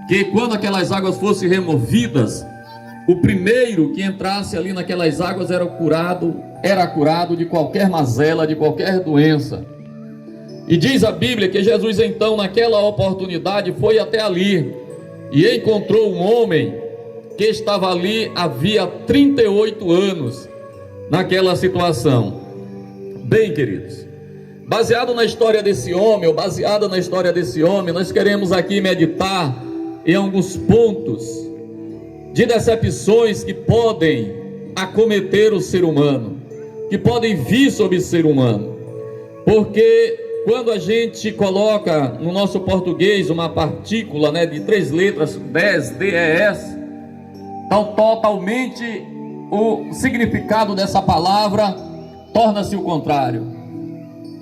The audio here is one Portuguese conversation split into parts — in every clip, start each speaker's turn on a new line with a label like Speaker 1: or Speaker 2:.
Speaker 1: que quando aquelas águas fossem removidas, o primeiro que entrasse ali naquelas águas era curado de qualquer mazela, de qualquer doença. E diz a Bíblia que Jesus então naquela oportunidade foi até ali e encontrou um homem que estava ali havia 38 anos naquela situação. Bem, queridos, baseado na história desse homem, ou baseada na história desse homem, nós queremos aqui meditar em alguns pontos de decepções que podem acometer o ser humano, que podem vir sobre o ser humano. Porque quando a gente coloca no nosso português uma partícula, de 3 letras, DES, então totalmente o significado dessa palavra torna-se o contrário.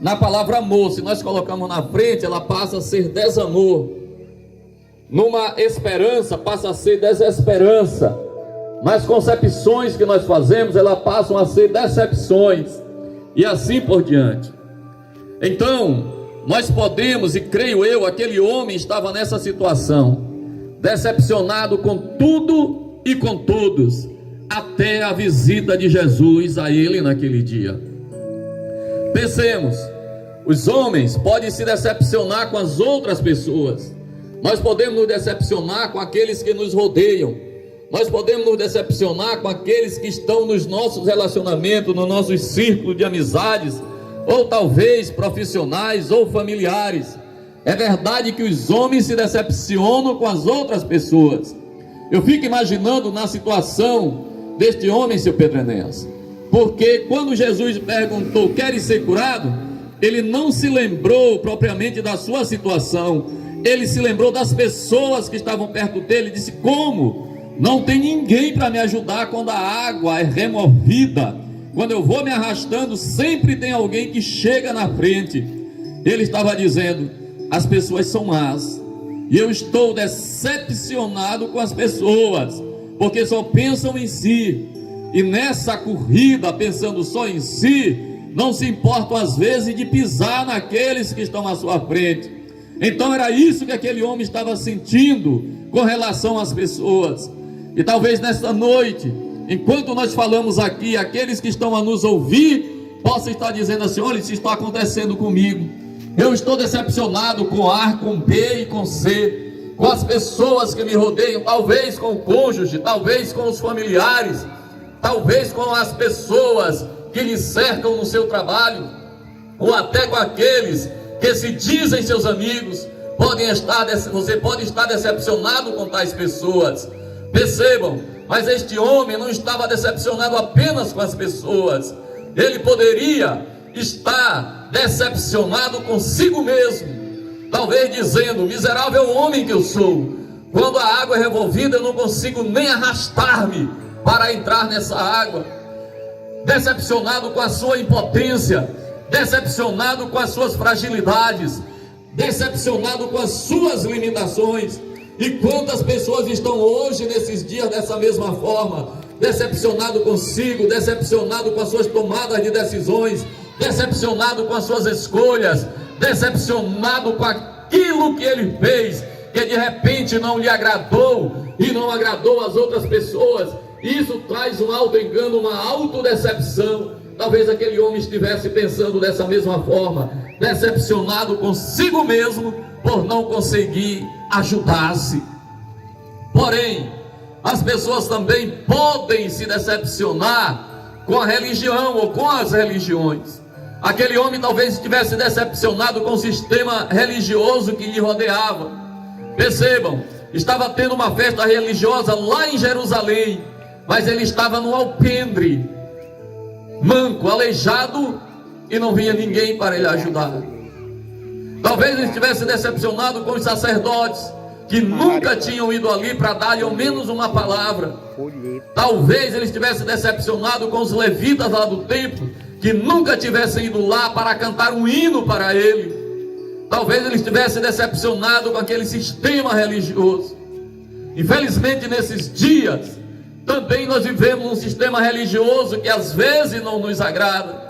Speaker 1: Na palavra amor, se nós colocamos na frente, ela passa a ser desamor. Numa esperança, passa a ser desesperança. Nas concepções que nós fazemos, elas passam a ser decepções. E assim por diante. Então, nós podemos, e creio eu, aquele homem estava nessa situação, decepcionado com tudo e com todos, até a visita de Jesus a ele naquele dia. Pensemos, os homens podem se decepcionar com as outras pessoas, nós podemos nos decepcionar com aqueles que nos rodeiam, nós podemos nos decepcionar com aqueles que estão nos nossos relacionamentos, no nosso círculo de amizades, ou talvez profissionais ou familiares. É verdade que os homens se decepcionam com as outras pessoas. Eu fico imaginando na situação deste homem, seu Pedro Enéas, porque quando Jesus perguntou: queres ser curado? Ele não se lembrou propriamente da sua situação, ele se lembrou das pessoas que estavam perto dele e disse: como? Não tem ninguém para me ajudar quando a água é removida, quando eu vou me arrastando, sempre tem alguém que chega na frente. Ele estava dizendo: as pessoas são más, e eu estou decepcionado com as pessoas, porque só pensam em si, e nessa corrida, pensando só em si, não se importam às vezes de pisar naqueles que estão à sua frente. Então era isso que aquele homem estava sentindo com relação às pessoas. E talvez nesta noite, enquanto nós falamos aqui, aqueles que estão a nos ouvir possam estar dizendo assim: olha, isso está acontecendo comigo, eu estou decepcionado com A, com B e com C, com as pessoas que me rodeiam, talvez com o cônjuge, talvez com os familiares, talvez com as pessoas que lhe cercam no seu trabalho, ou até com aqueles que se dizem seus amigos. Você pode estar decepcionado com tais pessoas. Percebam, mas este homem não estava decepcionado apenas com as pessoas, ele poderia estar decepcionado consigo mesmo, talvez dizendo: miserável homem que eu sou, quando a água é revolvida eu não consigo nem arrastar-me para entrar nessa água. Decepcionado com a sua impotência, decepcionado com as suas fragilidades, decepcionado com as suas limitações. E quantas pessoas estão hoje, nesses dias, dessa mesma forma, decepcionado consigo, decepcionado com as suas tomadas de decisões, decepcionado com as suas escolhas, decepcionado com aquilo que ele fez, que de repente não lhe agradou e não agradou as outras pessoas. Isso traz um auto-engano, uma autodecepção. Talvez aquele homem estivesse pensando dessa mesma forma, decepcionado consigo mesmo por não conseguir ajudar-se. Porém, as pessoas também podem se decepcionar com a religião ou com as religiões. Aquele homem talvez estivesse decepcionado com o sistema religioso que lhe rodeava. Percebam, estava tendo uma festa religiosa lá em Jerusalém, mas ele estava no alpendre, manco, aleijado, e não vinha ninguém para ele ajudar. Talvez ele estivesse decepcionado com os sacerdotes, que nunca tinham ido ali para dar-lhe ao menos uma palavra. Talvez ele estivesse decepcionado com os levitas lá do templo, que nunca tivessem ido lá para cantar um hino para ele. Talvez ele estivesse decepcionado com aquele sistema religioso. Infelizmente, nesses dias, também nós vivemos um sistema religioso que às vezes não nos agrada.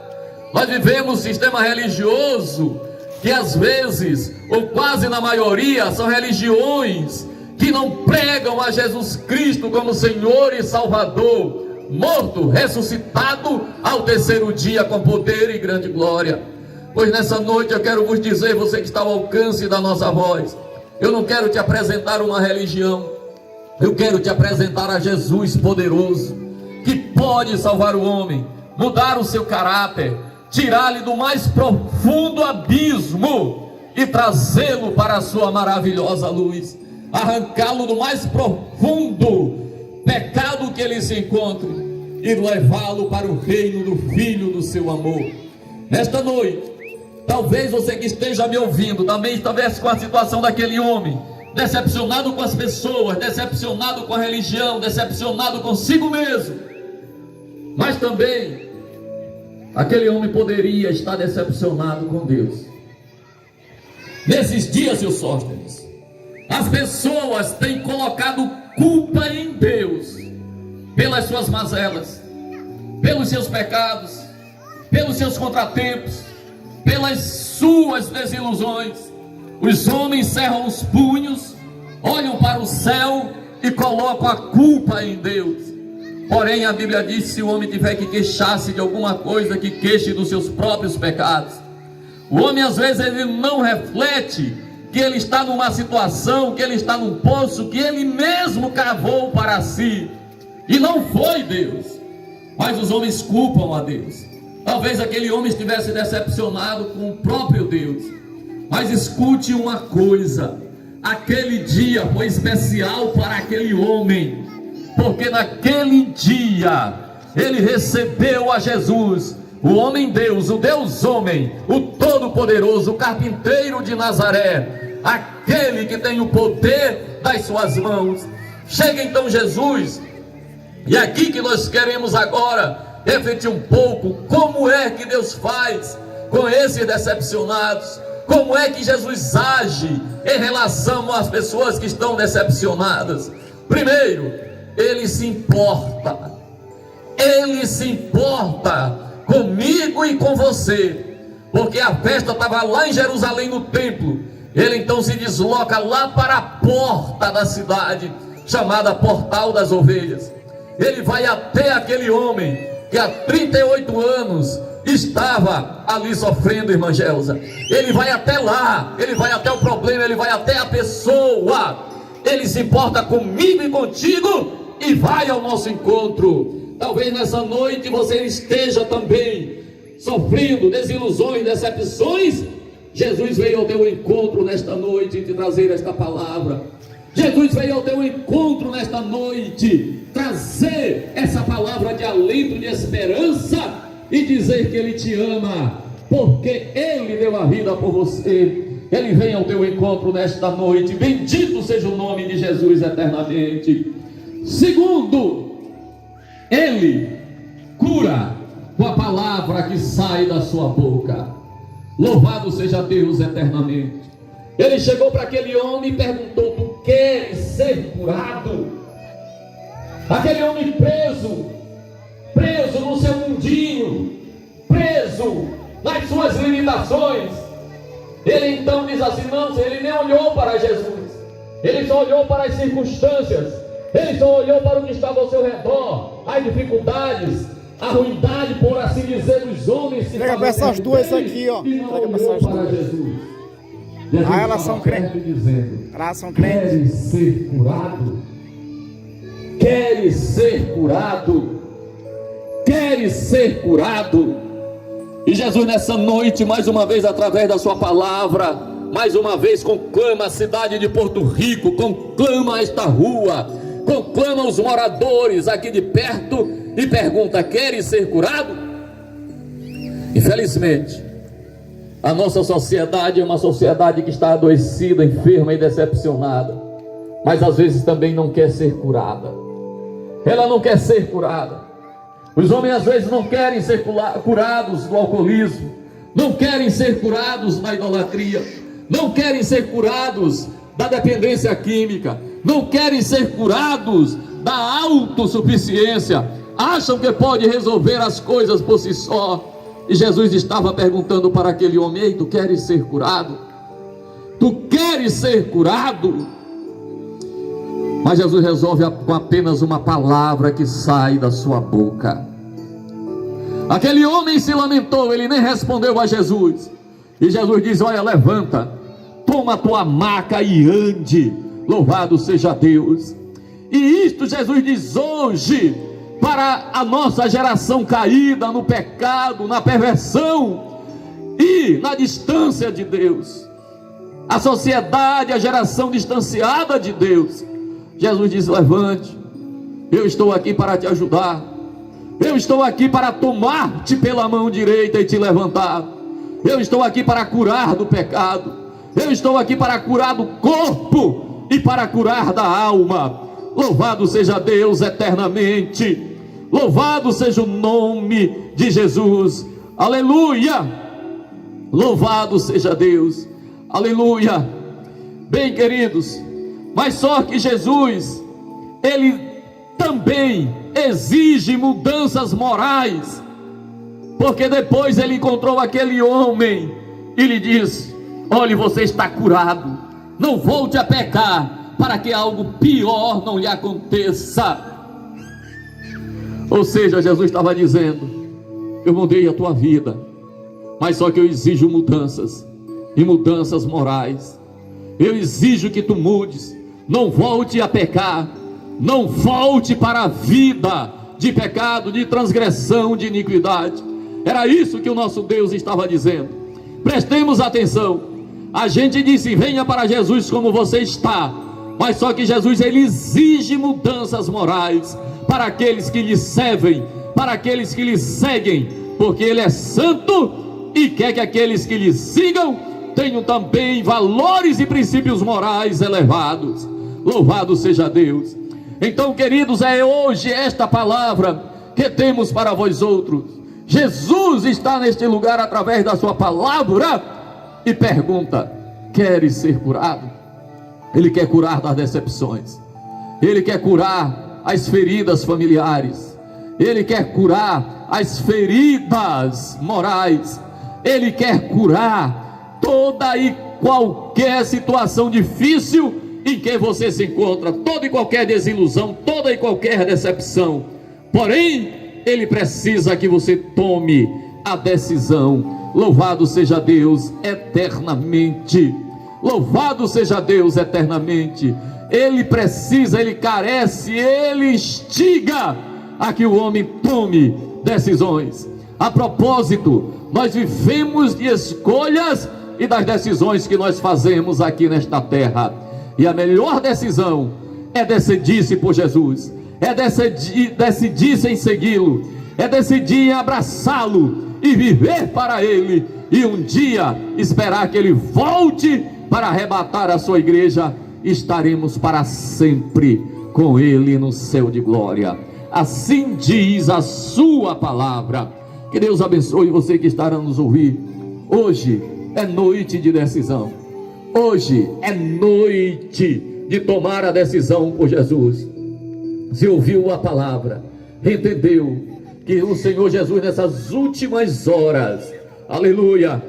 Speaker 1: Nós vivemos um sistema religioso que às vezes, ou quase na maioria, são religiões que não pregam a Jesus Cristo como Senhor e Salvador, morto, ressuscitado ao terceiro dia com poder e grande glória. Pois nessa noite eu quero vos dizer, você que está ao alcance da nossa voz, eu não quero te apresentar uma religião, eu quero te apresentar a Jesus poderoso, que pode salvar o homem, mudar o seu caráter, tirá-lo do mais profundo abismo e trazê-lo para a sua maravilhosa luz, arrancá-lo do mais profundo pecado que ele se encontre e levá-lo para o reino do Filho do seu amor. Nesta noite, talvez você que esteja me ouvindo também estivesse com a situação daquele homem, decepcionado com as pessoas, decepcionado com a religião, decepcionado consigo mesmo. Mas também aquele homem poderia estar decepcionado com Deus. Nesses dias, seu Sóstenes, as pessoas têm colocado culpa em Deus pelas suas mazelas, pelos seus pecados, pelos seus contratempos, pelas suas desilusões. Os homens cerram os punhos, olham para o céu e colocam a culpa em Deus. Porém a Bíblia diz, se o homem tiver que queixar-se de alguma coisa, que queixe dos seus próprios pecados. O homem às vezes ele não reflete que ele está numa situação, que ele está num poço, que ele mesmo cavou para si, e não foi Deus, mas os homens culpam a Deus. Talvez aquele homem estivesse decepcionado com o próprio Deus, mas escute uma coisa, aquele dia foi especial para aquele homem, porque naquele dia ele recebeu a Jesus, o homem Deus, o Deus homem, o Todo-Poderoso, o carpinteiro de Nazaré, aquele que tem o poder das suas mãos. Chega então Jesus, e aqui que nós queremos agora refletir um pouco, como é que Deus faz com esses decepcionados, como é que Jesus age em relação às pessoas que estão decepcionadas. Primeiro, Ele se importa comigo e com você, porque a festa estava lá em Jerusalém no templo. Ele então se desloca lá para a porta da cidade, chamada Portal das Ovelhas. Ele vai até aquele homem que há 38 anos estava ali sofrendo, irmã Gelsa. Ele vai até lá, ele vai até o problema, ele vai até a pessoa. Ele se importa comigo e contigo e vai ao nosso encontro. Talvez nessa noite você esteja também sofrendo desilusões, decepções. Jesus veio ao teu encontro nesta noite te trazer esta palavra. Jesus veio ao teu encontro nesta noite trazer essa palavra de alento, de esperança, e dizer que Ele te ama, porque Ele deu a vida por você. Ele vem ao teu encontro nesta noite. Bendito seja o nome de Jesus eternamente. Segundo, Ele cura com a palavra que sai da sua boca. Louvado seja Deus eternamente. Ele chegou para aquele homem e perguntou: tu queres ser curado? Aquele homem preso no seu mundinho, preso nas suas limitações. Ele então diz assim: não, ele nem olhou para Jesus, ele só olhou para as circunstâncias, ele só olhou para o que estava ao seu redor, as dificuldades, a ruindade, por assim dizer, dos homens.
Speaker 2: Pega para essas duas aqui, ó. Pega para essas duas. Jesus elas são crentes. Elas são crentes.
Speaker 1: Queres ser curado? Queres ser curado? Queres ser curado? E Jesus nessa noite, mais uma vez, através da sua palavra, mais uma vez conclama a cidade de Porto Rico, conclama esta rua, conclama os moradores aqui de perto e pergunta: queres ser curado? Infelizmente, a nossa sociedade é uma sociedade que está adoecida, enferma e decepcionada, mas às vezes também não quer ser curada. Ela não quer ser curada. Os homens às vezes não querem ser curados do alcoolismo, não querem ser curados da idolatria, não querem ser curados da dependência química, não querem ser curados da autossuficiência, acham que pode resolver as coisas por si só. E Jesus estava perguntando para aquele homem: ei, tu queres ser curado? Tu queres ser curado? Mas Jesus resolve com apenas uma palavra que sai da sua boca. Aquele homem se lamentou, ele nem respondeu a Jesus. E Jesus diz: olha, levanta, toma a tua maca e ande. Louvado seja Deus. E isto Jesus diz hoje para a nossa geração caída no pecado, na perversão e na distância de Deus. A sociedade, a geração distanciada de Deus. Jesus diz: levante, eu estou aqui para te ajudar. Eu estou aqui para tomar-te pela mão direita e te levantar. Eu estou aqui para curar do pecado. Eu estou aqui para curar do corpo e para curar da alma. Louvado seja Deus eternamente. Louvado seja o nome de Jesus. Aleluia. Louvado seja Deus. Aleluia. Bem, queridos, mas só que Jesus, ele também exige mudanças morais, porque depois ele encontrou aquele homem e lhe disse: olhe, você está curado, não volte a pecar, para que algo pior não lhe aconteça. Ou seja, Jesus estava dizendo: eu mudei a tua vida, mas só que eu exijo mudanças, e mudanças morais. Eu exijo que tu mudes, não volte a pecar, não volte para a vida de pecado, de transgressão, de iniquidade. Era isso que o nosso Deus estava dizendo. Prestemos atenção. A gente disse: venha para Jesus como você está, mas só que Jesus, ele exige mudanças morais para aqueles que lhe servem, para aqueles que lhe seguem, porque ele é santo e quer que aqueles que lhe sigam tenham também valores e princípios morais elevados. Louvado seja Deus. Então, queridos, é hoje esta palavra que temos para vós outros. Jesus está neste lugar através da sua palavra e pergunta: queres ser curado? Ele quer curar das decepções, ele quer curar as feridas familiares, ele quer curar as feridas morais, ele quer curar toda e qualquer situação difícil em que você se encontra, toda e qualquer desilusão, toda e qualquer decepção. Porém, ele precisa que você tome a decisão. Louvado seja Deus eternamente. Louvado seja Deus eternamente. Ele precisa, ele carece, ele instiga a que o homem tome decisões. A propósito, nós vivemos de escolhas e das decisões que nós fazemos aqui nesta terra. E a melhor decisão é decidir-se por Jesus, é decidir-se em segui-lo, é decidir em abraçá-lo e viver para ele, e um dia esperar que ele volte para arrebatar a sua igreja. Estaremos para sempre com ele no céu de glória. Assim diz a sua palavra. Que Deus abençoe você que está a nos ouvir. Hoje é noite de decisão. Hoje é noite de tomar a decisão por Jesus. Se ouviu a palavra, entendeu que o Senhor Jesus nessas últimas horas, aleluia,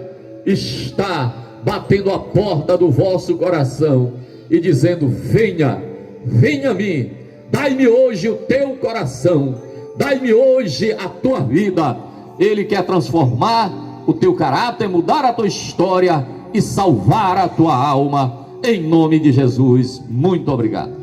Speaker 1: está batendo a porta do vosso coração e dizendo: venha, venha a mim, dai-me hoje o teu coração, dai-me hoje a tua vida. Ele quer transformar o teu caráter, mudar a tua história e salvar a tua alma, em nome de Jesus. Muito obrigado.